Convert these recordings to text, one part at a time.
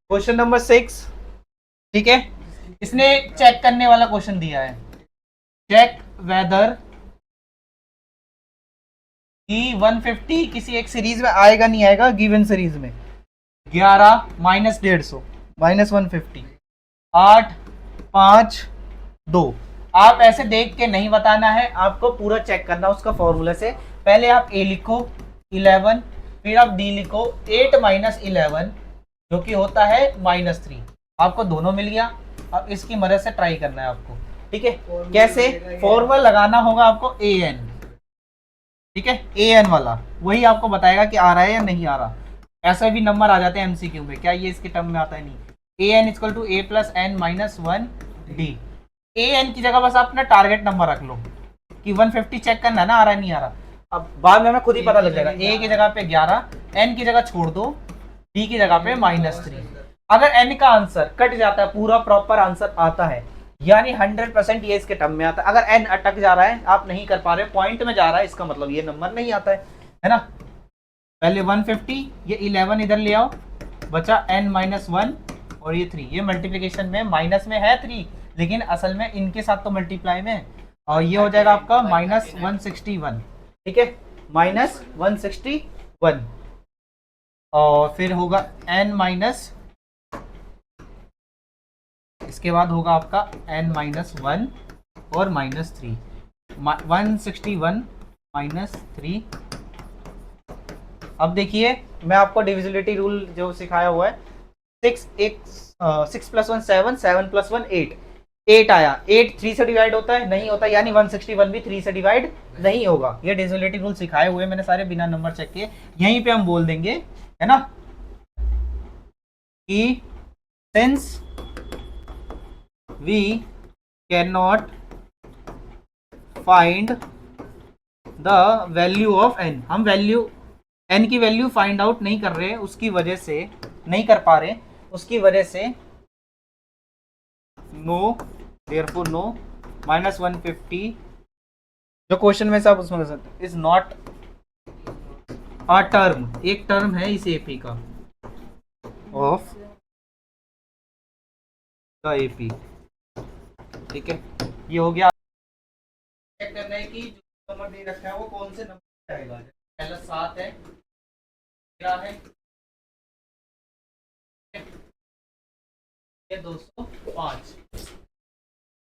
Question number 6, ठीक है। इसने चेक करने वाला क्वेश्चन दिया है, चेक वेदर कि 150 किसी एक सीरीज में आएगा नहीं आएगा, गिवन सीरीज में 11 माइनस 150 माइनस 150 8 5 2। आप ऐसे देख के नहीं बताना है, आपको पूरा चेक करना उसका फॉर्मूला से। पहले आप ए लिखो 11, फिर आप डी लिखो 8 माइनस 11 जो कि होता है -3। आपको दोनों मिल गया। अब इसकी मदद से ट्राई करना है आपको, ठीक है। कैसे? फॉर्मूला लगाना होगा आपको ए एन, ठीक है। ए एन वाला वही आपको बताएगा कि आ रहा है या नहीं आ रहा। ऐसा भी नंबर आ जाते हैं एमसीक्यू में, क्या ये इसके टर्म में आता है? नहीं। A N equal to A plus N minus 1 D. A N की जगह बस आप अपना टारगेट नंबर रख लो कि 150 चेक करना है ना, आ रहा है नहीं आ रहा। अब बाद में हमें खुद ही पता लग जाएगा। ए की जगह पे 11, एन की जगह छोड़ दो, डी की जगह पे -3। अगर एन का आंसर कट जाता है, पूरा प्रॉपर आंसर आता है, यानी 100% ये इसके टर्म में आता है। अगर एन अटक जा रहा है, आप नहीं कर पा रहे, पॉइंट में जा रहा है, इसका मतलब ये नंबर नहीं आता है ना। पहले 150, ये 11 इधर ले आओ, बचा n माइनस 1 और ये 3। ये मल्टीप्लीकेशन में माइनस में है 3, लेकिन असल में इनके साथ तो मल्टीप्लाई में है। और ये हो जाएगा आपका -161, ठीक है, -161। और फिर होगा n माइनस, इसके बाद होगा आपका n-1 और -3, 161 -3। अब देखिए, मैं आपको डिविजिबिलिटी रूल जो सिखाया हुआ है, 6 प्लस 1 7, 7 प्लस 1 8, 8 आया, 8 3 से डिवाइड होता है? नहीं होता, यानी 161 भी 3 से डिवाइड नहीं होगा। ये डिविजिबिलिटी रूल सिखाए हुए मैंने सारे, बिना नंबर चेक किए। यहीं पे हम बोल देंगे, है ना, कि since we cannot find the value of n, हम वैल्यू n की वैल्यू फाइंड आउट नहीं कर रहे, उसकी वजह से नहीं कर पा रहे, उसकी वजह से नो, देयरफॉर नो, -150 जो क्वेश्चन में से आप उसमें सकते इज नॉट अ टर्म, एक टर्म है इस एपी का, ऑफ द एपी, ठीक है। ये हो गया। चेक करना है कि जो नंबर दे रखा है वो कौन से नंबर आएगा। पहला 7 है, क्या है ये 205।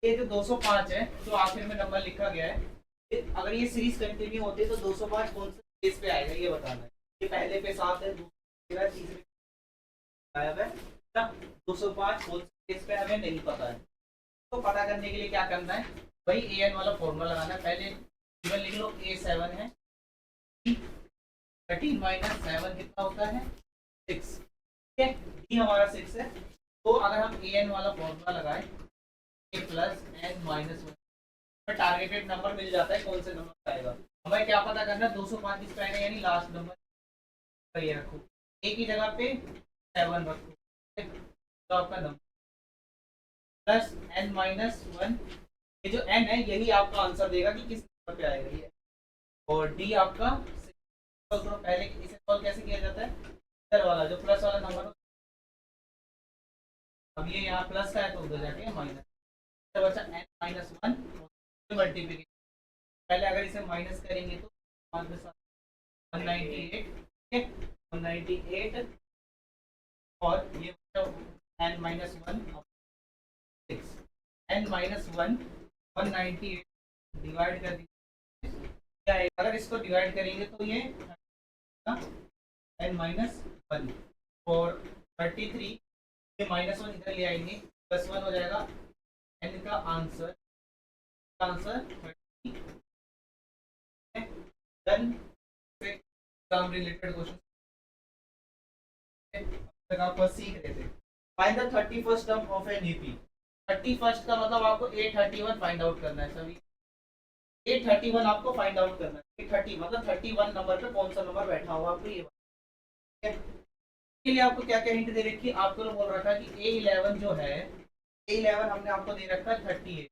ये जो 205 है जो आखिर में नंबर लिखा गया है, अगर ये सीरीज कंटिन्यू होती है तो 205 कौन से पेज पे आएगा ये बताना है। ये पहले पे 7 है, दूसरे है, तीसरे आया है ना। 205 कौन से पेज पे हमें नहीं पता है, तो पता करने के लिए क्या करना है, वही ए एन वाला फॉर्मूला लगाना है। पहले केवल लिख लो A7 है, 13 माइनस 7 कितना होता है 6, ठीक है। डी हमारा 6 है, तो अगर हम ए एन वाला फॉर्मूला लगाएं, A plus N minus 1, targeted number मिल जाता है, कौन से नंबर आएगा। हमें क्या पता करना है, 205 किस पे आएगा, यानी लास्ट नंबर ये रखो, ए की जगह पे 7 रखो, तो आपका नंबर प्लस n-1, ये जो n है यही आपका आंसर देगा कि किस नंबर पे आएगा ये। और डी आपका पहले इसे सॉल्व कैसे किया जाता है, इधर वाला जो प्लस वाला नंबर, अब ये यहाँ प्लस का है तो उधर जाके माइनस, बचा n-1 मल्टीप्लीकेशन। पहले अगर इसे माइनस करेंगे तो 198, ठीक है, 198 और ये n-1 6, n-1 198 डिवाइड कर दीजिए, अगर इसको डिवाइड करेंगे तो ये n-1 और 33, ये -1 इधर ले आएंगे, +1 हो जाएगा, n का आंसर 30 है। देन एग्जाम रिलेटेड क्वेश्चन तक आप बस सीख रहे थे। Find the 31st term of an AP. 31st का मतलब आपको 831 फाइंड आउट करना है सभी, 831 आपको फाइंड आउट करना है। 830 मतलब 31 नंबर पे कौन सा नंबर बैठा हुआ आपको ये के लिए आपको क्या क्या हिंट दे रखी है, आपको तो बोल रखा है कि A11 जो है, A11 हमने आपको दे रखा है 38,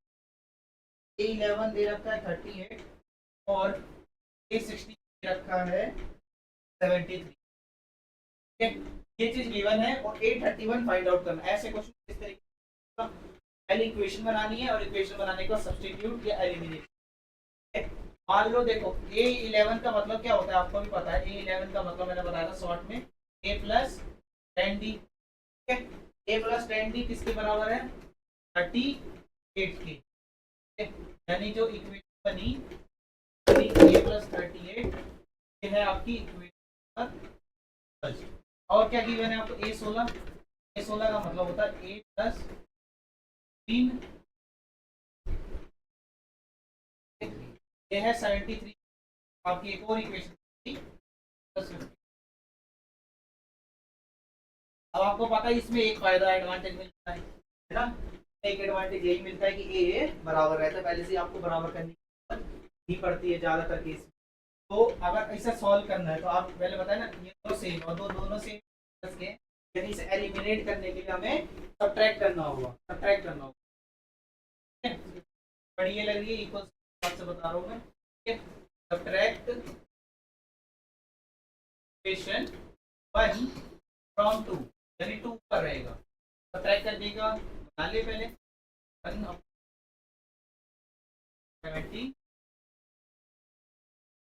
A11 दे रखा है 38 और A16 दे रखा है 73, ये चीज गिवन है और 831 फाइंड आउट करना। ऐसे क्वेश्चन इस तरीके का पहले इक्वेशन बनानी है और इक्वेशन बनाने का सब्स्टिट्यूट या एलिमिनेट। मान लो देखो A11 का मतलब क्या होता है आपको भी पता है। A11 का मतलब मैंने बताया था शॉर्ट में A प्लस 10D। ठीक है, A प्लस 10D किसके बराबर है? 38 की। यानी जो इक्वेशन बनी A प्लस 38 ये है आपकी इक्वेशन। और क्या गिवन है आपको? A16 का मतलब होता है A प्लस 3, ये है 73 आपकी एक और इक्वेशन। अब आपको पता है इसमें एक फायदा एडवांटेज मिलता है ना। एक एडवांटेज यही मिलता है कि ए बराबर रहता है, पहले से आपको बराबर करनी ही पड़ती है ज्यादातर केस। तो अगर इसे सॉल्व करना है तो आप पहले बताए ना ये दो सेम और दोनों सेम के, यदि इसे एलिमिनेट करने के लिए हमें सब्ट्रैक्ट करना होगा। बढ़िया लग रही है इक्वल से बता रहा हूँ मैं। सब्ट्रैक्ट इक्वेशन 1 फ्रॉम 2, यानी 2 पर रहेगा। सब्ट्रैक्ट करने का बना ले पहले 1/70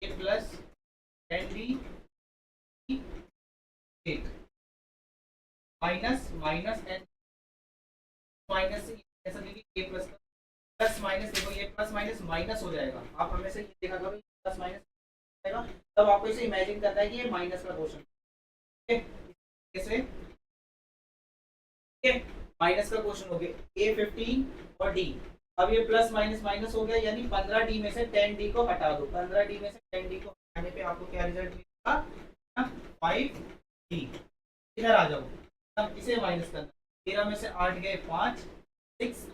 A plus 10D 8 minus n minus ऐसा देखिए A प्लस प्लस माइनस, देखो ये प्लस माइनस माइनस हो जाएगा। आप हमें से देखा करो प्लस माइनस जाएगा, तब आपको इसे इमेजिन करना है कि ये माइनस का क्वेश्चन है। कैसे? माइनस का क्वेश्चन हो गया A15 और D। अब ये प्लस माइनस माइनस हो गया, यानी 15D में से 10D को हटा दो। 15D में से 10D को हटाने पे आपको क्या रिजल्ट मिलेगा? 5D। इधर आ जाओ, अब इसे माइनस करना। 13 में से 8 गए 5, 6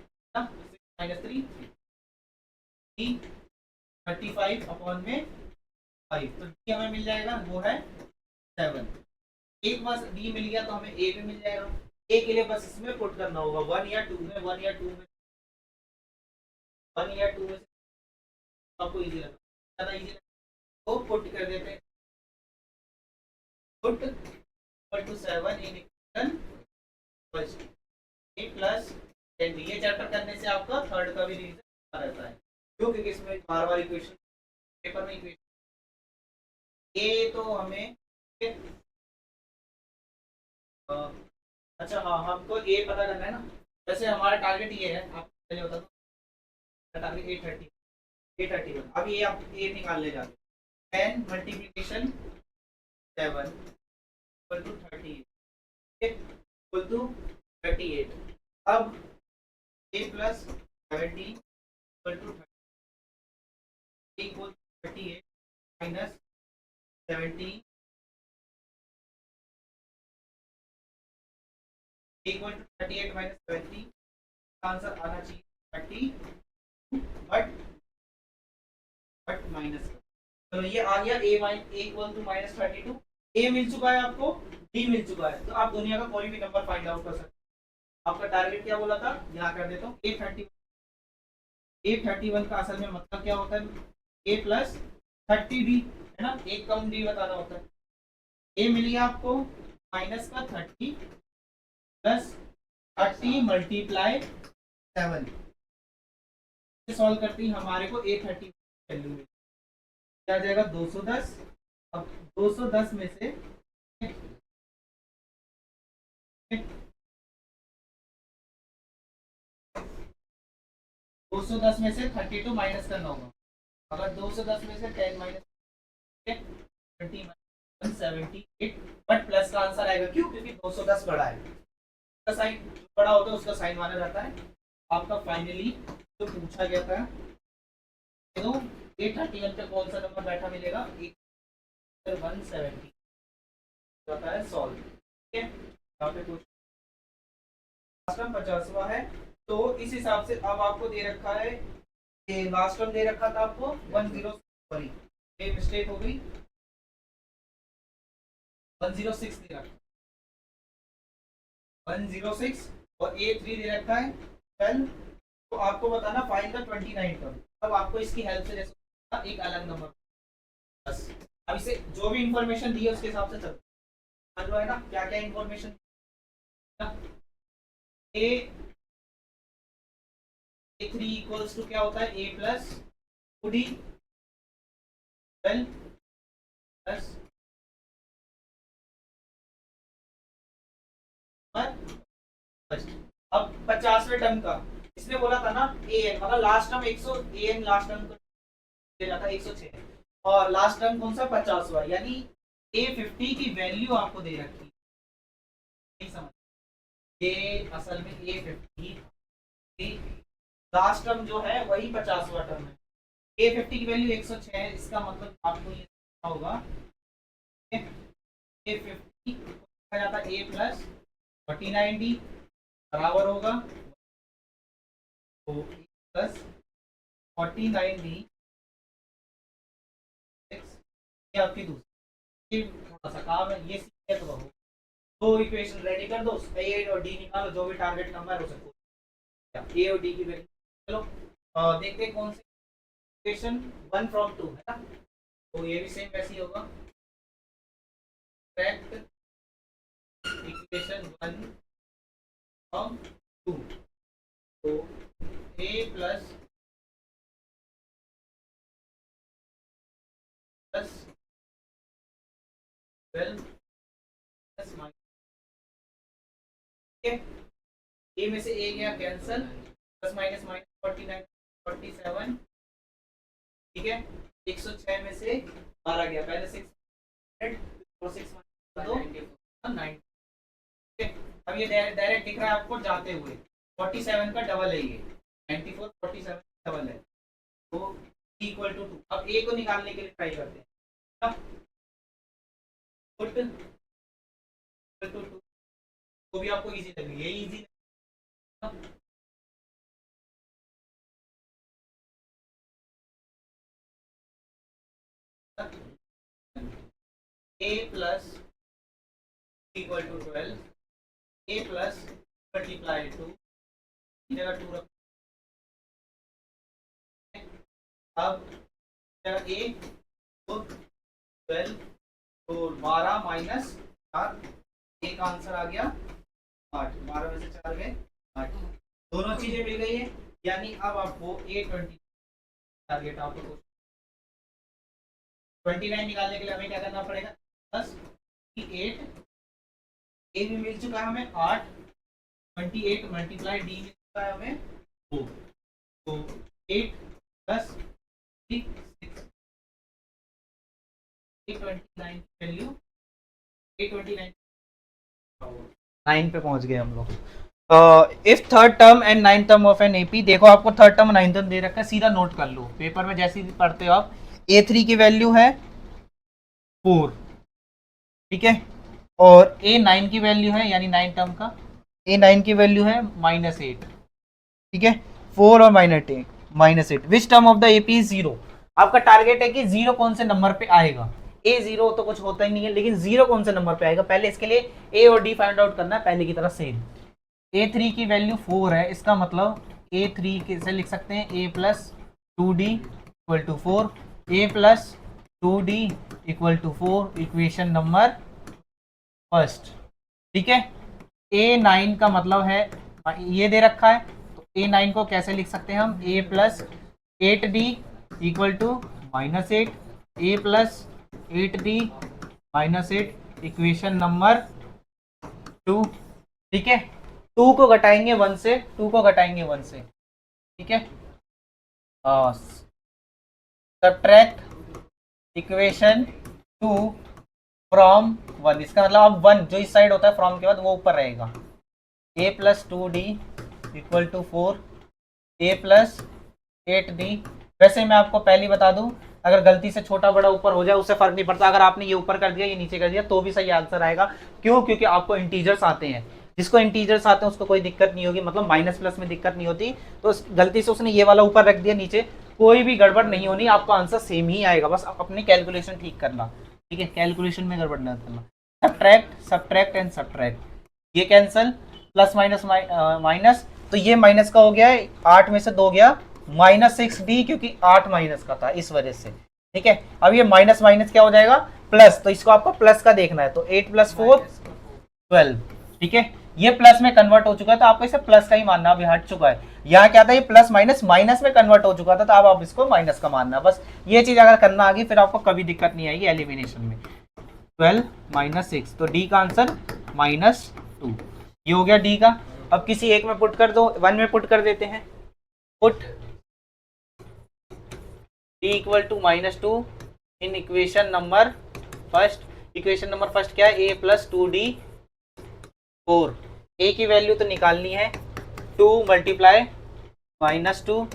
माइनस 3 D 35 अपॉन में 5, तो D हमें मिल जाएगा वो है 7। एक बस D मिल गया तो हमें A भी मिल जाएगा। A के लिए बस इसमें पुट करना होगा 1 या 2 में, 1 या 2 में, 1 या 2 में आपको इजी लगता है, ज्यादा इजी तो पुट कर देते हैं। Put equal to 7 in equation first A plus 10D। ये चैप्टर करने से आपका थर्ड का भी रिवीजन रहता है, क्योंकि इसमें बार बार इक्वेशन पेपर में इक्वेशन A तो हमें अच्छा हाँ हमको A पता करना है ना। वैसे हमारा टारगेट ये है, आप पहले बता दो टारगेट 831। अब ये आप A निकालने जाते 10 multiplication 7 equal to 38 equal to 38। अब A plus 70 equal to 38 minus 70 equal to 38 minus 70। Answer आना चाहिए 30, बट माइनस। चलो ये आ गया A equal to minus 32। A मिल चुका है आपको, D मिल चुका है, तो आप दुनिया का कोई भी नंबर फाइंड आउट कर सकते हैं। आपका टारगेट क्या बोला था, यहाँ कर देता हूँ A31 का असल में मतलब क्या होता है? A प्लस 30D है ना, एक कम D बताना होता है। A मिल गया आपको माइनस का 30 प्लस 30 मल्टीप्लाई 7 सॉल्व करते ही हमारे को A30 वैल्यू मिली, क्या जाएगा 210। अब 210 में से 210 में से 32 माइनस करना होगा। अगर 210 में से 10 माइनस 20 178, बट प्लस का आंसर आएगा, क्यों? क्योंकि 210 बड़ा है, उसका साइन बड़ा होता है उसका साइन माना जाता है। आपका फाइनली जो पूछा गया था तो 831 पे कौन सा नंबर बैठा मिलेगा? 170 जाता है सॉल्व। ठीक है, यहाँ पे क्वेश्चन लास्ट टर्म 50वां है, तो इस हिसाब से अब आपको दे रखा है, ये लास्ट टर्म दे रखा था आपको 10, सॉरी ये मिस्टेक हो गई, 106 दे रखा 106 और A3 दे रखा है 12। तो आपको बताना फाइंड द 29 टर्म। अब आपको इसकी हेल्प से जैसे एक अलग नंबर बस, अब इसे जो भी इंफॉर्मेशन दी है उसके हिसाब से चलता मान लो है ना क्या क्या information, a three equals to क्या होता है a plus two d 12 plus अब 50वें टर्म का इसने बोला था ना ए एन, मतलब last term 100, a n last term दे जाता 106 और लास्ट टर्म कौन सा 50वां, यानी ए 50 की वैल्यू आपको दे रखी है, समझ ये असल में ए 50 लास्ट टर्म जो है वही 50वां टर्म है। ए 50 की वैल्यू 106 है, इसका मतलब आपको ये होगा ए 50 जाता ए प्लस 49d बराबर होगा तो प्लस 49d ये आपकी दूसरी थोड़ा सा काम है, ये सीखे तो बहु दो इक्वेशन रेडी कर दो, ए और डी निकालो, जो भी टारगेट नंबर है उसे ए और डी की वैल्यू। चलो देखते हैं कौन सी इक्वेशन 1 from 2 है ना, तो ये भी सेम वैसे ही होगा, इक्वेशन 1 from 2 तो a प्लस 12 प्लस माइनस, ए में से ए गया कैंसल, प्लस माइनस माइनस 49 47, ठीक है 106 में से 12 गया, पहले 6 और 6 दो 9, अब ये डायरेक्ट दिख रहा है आपको जाते हुए 47 का डबल है ये 94, 47 डबल है तो इक्वल टू 2। अब ए को निकालने के लिए ट्राई करते हैं, पुट टू 2 तो भी आपको इजी लगे, ये easy a plus equal to 12 a plus multiply 2 जगह 2 रख, अब जगह a तो 12 तो 12 माइनस 4, एक आंसर आ गया 8, 12 में से 4 गए 8, दोनों चीजें मिल गई है, यानी अब आपको A20 टारगेट आपको 29 निकालने के लिए हमें क्या करना पड़ेगा, प्लस 8 ए भी मिल चुका है हमें 8, 28 मल्टीप्लाई डी मिल चुका है हमें 2, तो 8 प्लस 6 829 वैल्यू 829 9 पे पहुंच गए हम लोग। If third term and ninth term of an AP, देखो आपको थर्ड टर्म नाइन्थ टर्म दे रखा है, सीधा नोट कर लो पेपर में जैसे ही पढ़ते हो आप। A3 की वैल्यू है 4, ठीक है, और A9 की वैल्यू है, यानी 9 टर्म का A9 की वैल्यू है -8, ठीक है 4 और -8 which term of the AP is 0। आपका टारगेट है कि 0 कौन से नंबर पे आएगा, A0 तो कुछ होता ही नहीं है, लेकिन 0 कौन से नंबर पे आएगा, पहले इसके लिए A और D फाइंड आउट करना है, पहले की तरह सेम। A3 की वैल्यू 4 है, इसका मतलब A3 कैसे लिख सकते हैं, A plus 2D equal to 4, A plus 2D equal to 4, equation number first, ठीक है। A9 का मतलब है ये दे रखा है, तो A9 को कैसे लिख सकते हैं हम, A plus 8D equal to -8, A plus 8D -8, equation number 2, ठीक है। 2 को घटाएंगे 1 से, 2 को घटाएंगे 1 से, ठीक है, सब्ट्रैक्ट इक्वेशन 2 फ्रॉम 1, इसका मतलब अब 1 जो इस साइड होता है फ्रॉम के बाद वो ऊपर रहेगा, A plus 2D equal to 4, A plus 8D। वैसे मैं आपको पहले बता दूं, अगर गलती से छोटा बड़ा ऊपर हो जाए उससे फर्क नहीं पड़ता, अगर आपने ये ऊपर कर दिया ये नीचे कर दिया तो भी सही आंसर आएगा। क्यों, क्योंकि आपको इंटीजर्स आते हैं, जिसको इंटीजर्स आते हैं उसको कोई दिक्कत नहीं होगी, मतलब माइनस प्लस में दिक्कत नहीं होती, तो गलती से उसने ये वाला ऊपर रख दिया नीचे, कोई भी गड़बड़ नहीं होनी, आपका आंसर सेम ही आएगा, बस अपनी कैलकुलेशन ठीक करना, ठीक है, कैलकुलेशन में गड़बड़ ना करना। सब्ट्रैक्ट एंड सब्ट्रैक्ट, ये कैंसल, प्लस माइनस माइनस, तो ये माइनस का हो गया है, 8 में से 2 गया -6D, क्योंकि 8 माइनस का था इस वजह से, ठीक है। अब ये माइनस माइनस क्या हो जाएगा, प्लस, तो इसको आपको प्लस का देखना है, तो 8 प्लस 4 12, ठीक है। ये प्लस में कन्वर्ट हो चुका है तो आपको इसे प्लस का ही मानना, अभी हट चुका है। यहाँ क्या था, ये प्लस माइनस माइनस में कन्वर्ट हो चुका था, तो अब आप इसको माइनस का मानना। बस ये चीज अगर करना आ गई फिर आपको कभी दिक्कत नहीं आएगी एलिमिनेशन में। 12 माइनस 6, तो डी का आंसर -2, ये हो गया डी का। अब किसी एक में पुट कर दो, 1 में पुट कर देते हैं, put d equal to -2 in equation number first. Equation number first क्या है, a प्लस 2d 4, a की वैल्यू तो निकालनी है, 2 मल्टीप्लाई -2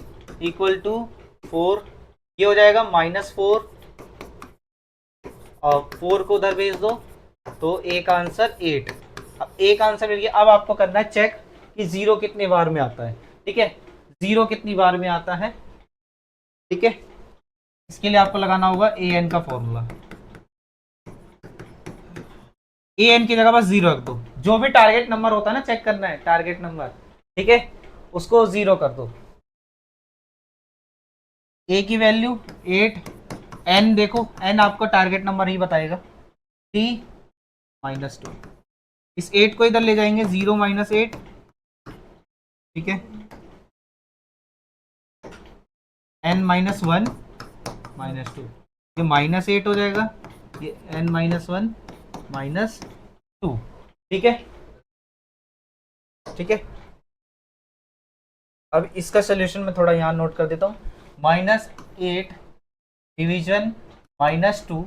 इक्वल टू 4, ये हो जाएगा -4 और 4 को उधर भेज दो, तो a का आंसर 8। अब a का आंसर मिल गया। अब आपको करना है चेक कि 0 कितने बार में आता है, ठीक है, 0 कितनी बार में आता है, ठीक है। इसके लिए आपको लगाना होगा an का फॉर्मूला, an की जगह बस 0 रख दो। जो भी टारगेट नंबर होता है ना, चेक करना है टारगेट नंबर, ठीक है, उसको 0 कर दो। a की वैल्यू 8, n देखो, n आपको टारगेट नंबर ही बताएगा, t -2। इस 8 को इधर ले जाएंगे, 0 - 8, ठीक है, n - 1 -2, ये -8 हो जाएगा, ये n - 1 -2, ठीक है, ठीक है। अब इसका सोल्यूशन मैं थोड़ा यहाँ नोट कर देता हूँ, -8 डिवीजन -2,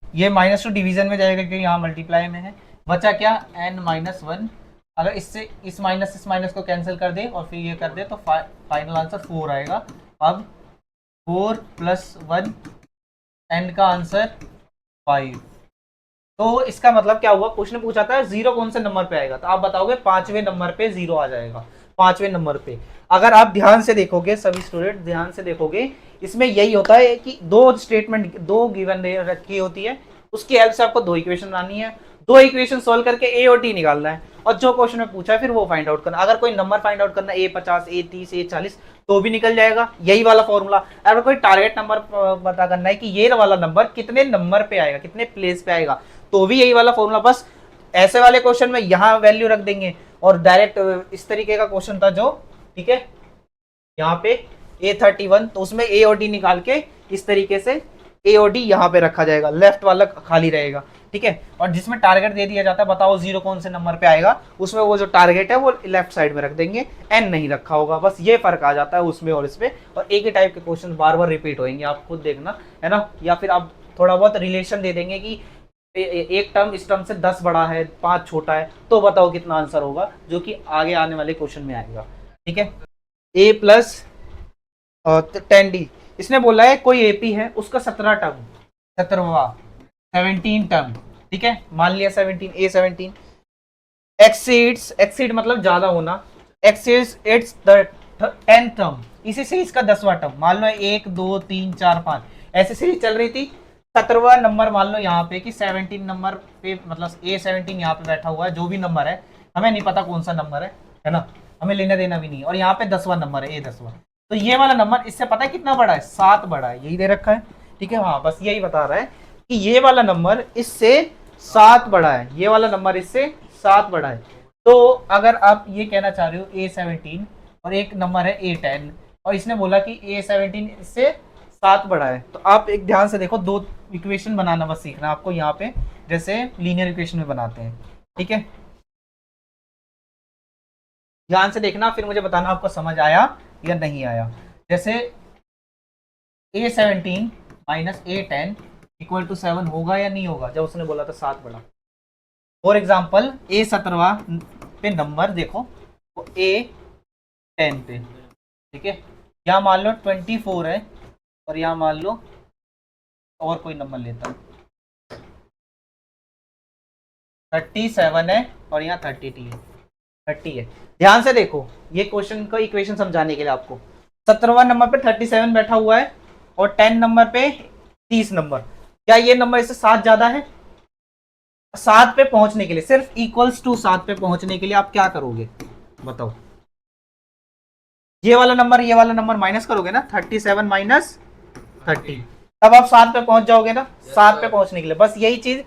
ये -2 डिवीजन में जाएगा क्योंकि यहाँ मल्टीप्लाई में है, बचा क्या, n - 1। अगर इससे इस माइनस को कैंसिल कर दे और फिर ये कर दे तो फाइनल आंसर 4 आएगा। अब 4 + 1, n का आंसर 5। तो इसका मतलब क्या हुआ, क्वेश्चन पूछा था 0 कौन से नंबर पे आएगा, तो आप बताओगे 5वें नंबर पे 0 आ जाएगा, 5वें नंबर पे। अगर आप ध्यान से देखोगे, सभी स्टूडेंट ध्यान से देखोगे, इसमें यही होता है कि 2 स्टेटमेंट, 2 गिवन रखी होती है, उसकी हेल्प से आपको 2 इक्वेशन बनानी है, 2 इक्वेशन सोल्व करके ए और टी निकालना है, और जो क्वेश्चन में पूछा है फिर वो फाइंड आउट करना। अगर कोई नंबर फाइंड आउट करना है A50, A30, A40 तो भी निकल जाएगा, यही वाला फॉर्मूला। अगर कोई टारगेट नंबर पता करना है कि ये वाला नंबर कितने नंबर पे आएगा, कितने प्लेस पे आएगा, तो भी यही वाला फॉर्मूला। बस ऐसे वाले क्वेश्चन में यहाँ वैल्यू रख देंगे, और डायरेक्ट इस तरीके का क्वेश्चन था जो, ठीक है, यहाँ पे A31, तो उसमें A और D निकाल के इस तरीके से A और D यहाँ पे रखा जाएगा, लेफ्ट वाला खाली रहेगा, ठीक है। और जिसमें टारगेट दे दिया जाता है, बताओ 0 कौन से नंबर पे आएगा, उसमें वो जो टारगेट है वो लेफ्ट साइड में रख देंगे, n नहीं रखा होगा। बस ये फर्क आ जाता है उसमें और इसमें, और एक ही टाइप के क्वेश्चन बार बार रिपीट होंगे, आप खुद देखना, है ना। या फिर आप थोड़ा बहुत रिलेशन दे देंगे कि एक टर्म इस टर्म से 10 बड़ा है, 5 छोटा है, तो बताओ कितना आंसर होगा, जो कि आगे आने वाले क्वेश्चन में आएगा, ठीक है। a प्लस 10d, इसने बोला है कोई एपी है, उसका 17 टर्म, 17 टर्म, ठीक है, मान लिया 17, A17 एक्सीड मतलब ज्यादा होना, exceeds its the 10th term, इसी सीरीज का 10वां टर्म, मान लो 1 2 3 4 5 ऐसी सीरीज चल रही थी, 17वां नंबर मान लो यहाँ पे कि 17 नंबर पे, मतलब A17 यहाँ पे बैठा हुआ है, जो भी नंबर है, हमें नहीं पता कौन सा नंबर है ना, हमें लेना देना भी नहीं, और यहाँ पे 10वां नंबर है, A10वां, तो ये वाला नंबर इससे पता है कितना बड़ा है, 7 बड़ा है, यही दे रखा है, ठीक है। हाँ, बस यही बता रहा है कि ये वाला नंबर इससे 7 बड़ा है, ये वाला नंबर इससे 7 बड़ा है। तो अगर आप ये कहना चाह रहे हो A17 और एक नंबर है A10, और इसने बोला कि A17 इससे 7 बड़ा है, तो आप एक ध्यान से देखो, 2 इक्वेशन बनाना बस सीखना आपको यहाँ पे, जैसे लीनियर इक्वेशन में बनाते हैं, ठीक है। ध्यान से देखना, फिर मुझे बताना आपको समझ आया या नहीं आया। जैसे A17 - A10 = 7 होगा या नहीं होगा, जब उसने बोला था 7 बड़ा। फॉर एग्जाम्पल A17 पे नंबर देखो, तो A10 पे, ठीक है, यहाँ मान लो 24 है, और यहाँ मान लो और कोई नंबर लेता है, 37 है, और यहाँ 30 है। ध्यान से देखो, ये क्वेश्चन का इक्वेशन समझाने के लिए आपको, 17वां नंबर पे 37 बैठा हुआ है, और 10 नंबर पे 30 नंबर, क्या ये नंबर इससे 7 ज्यादा है? 7 पे पहुंचने के लिए, सिर्फ इक्वल्स टू 7 पे पहुंचने के लिए आप क्या करोगे बताओ? ये वाला नंबर माइनस करोगे ना, 37 - 30, तब आप 7 पे पहुंच जाओगे ना। 7 पे पहुंचने के लिए बस यही चीज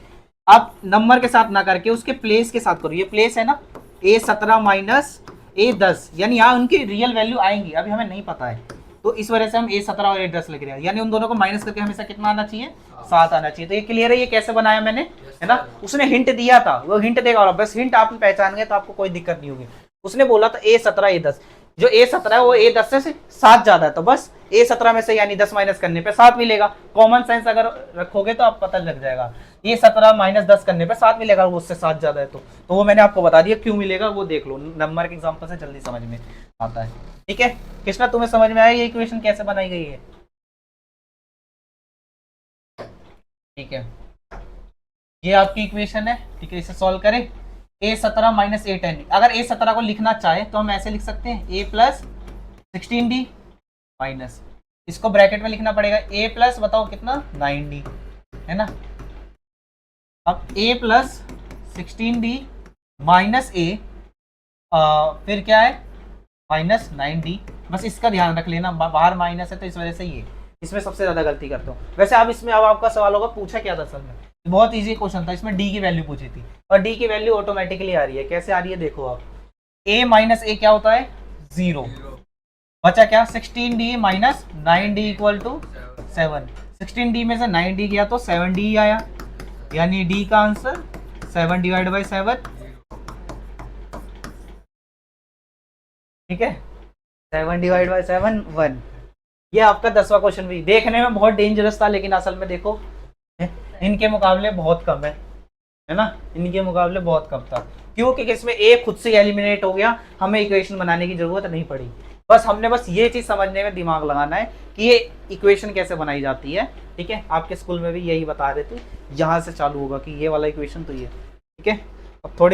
आप नंबर के साथ ना करके उसके प्लेस के साथ करो। ये प्लेस है ना, A17 माइनस A10, यानी यहाँ उनकी रियल वैल्यू आएंगी, अभी हमें नहीं पता है, तो इस वजह से हम A17 और A10 लिख रहे हैं। यानी उन दोनों को माइनस करके हमेशा कितना आना चाहिए, 7 आना चाहिए। तो ये क्लियर है, ये कैसे बनाया मैंने, है ना। उसने हिंट दिया था, वो हिंट देगा, और बस हिंट आप पहचान गए तो आपको कोई दिक्कत नहीं होगी। उसने बोला था A17 A10, जो A17 है वो A10 से 7 ज्यादा है, तो बस A17 में से यानी 10 माइनस करने पे 7 मिलेगा। कॉमन सेंस अगर रखोगे तो आप पता लग जाएगा। A17 माइनस 10 करने पे 7 मिलेगा, वो उससे 7 ज्यादा है तो वो मैंने आपको बता दिया क्यों मिलेगा, वो देख लो, नंबर के एग्जांपल से जल्दी समझ में आता है। ठीक है कृष्णा, तुम्हें समझ में आया ये इक्वेशन कैसे बनाई गई है? ठीक है, ये आपकी इक्वेशन है। ठीक है, इसे सॉल्व करें। A17 माइनस A10, अगर A17 को लिखना चाहे तो हम ऐसे लिख सकते हैं A प्लस 16D माइनस, इसको ब्रैकेट में लिखना पड़ेगा A प्लस बताओ कितना 9D, है ना। अब A plus 16D minus A, फिर क्या है माइनस 9D। बस इसका ध्यान रख लेना, बाहर माइनस है तो इस वजह से ये इसमें सबसे ज्यादा गलती करता हूँ। वैसे आप इसमें, अब आपका सवाल होगा पूछा क्या था असल में, बहुत इजी क्वेश्चन था, इसमें डी की वैल्यू पूछी थी और डी की वैल्यू ऑटोमेटिकली आ रही है। कैसे आ रही है देखो आप, a माइनस ए क्या होता है 0, बचा क्या 16D minus 9D equal to 7। 16D में से 9D गया तो 7D आया, यानी डी का आंसर 7 डिवाइड बाई 7। ठीक है, 7 डिवाइड बाई 7 1। ये आपका 10वां क्वेश्चन भी देखने में बहुत डेंजरस था, लेकिन असल में देखो इनके मुकाबले बहुत कम है ना, इनके मुकाबले बहुत कम था। क्योंकि इसमें ए खुद से एलिमिनेट हो गया, हमें इक्वेशन बनाने की जरूरत नहीं पड़ी। बस हमने बस ये चीज समझने में दिमाग लगाना है कि ये इक्वेशन कैसे बनाई जाती है। ठीक है, आपके स्कूल में भी यही बता रहे थे, यहाँ से चालू होगा कि ये वाला इक्वेशन तो ये। ठीक है, अब थोड़ी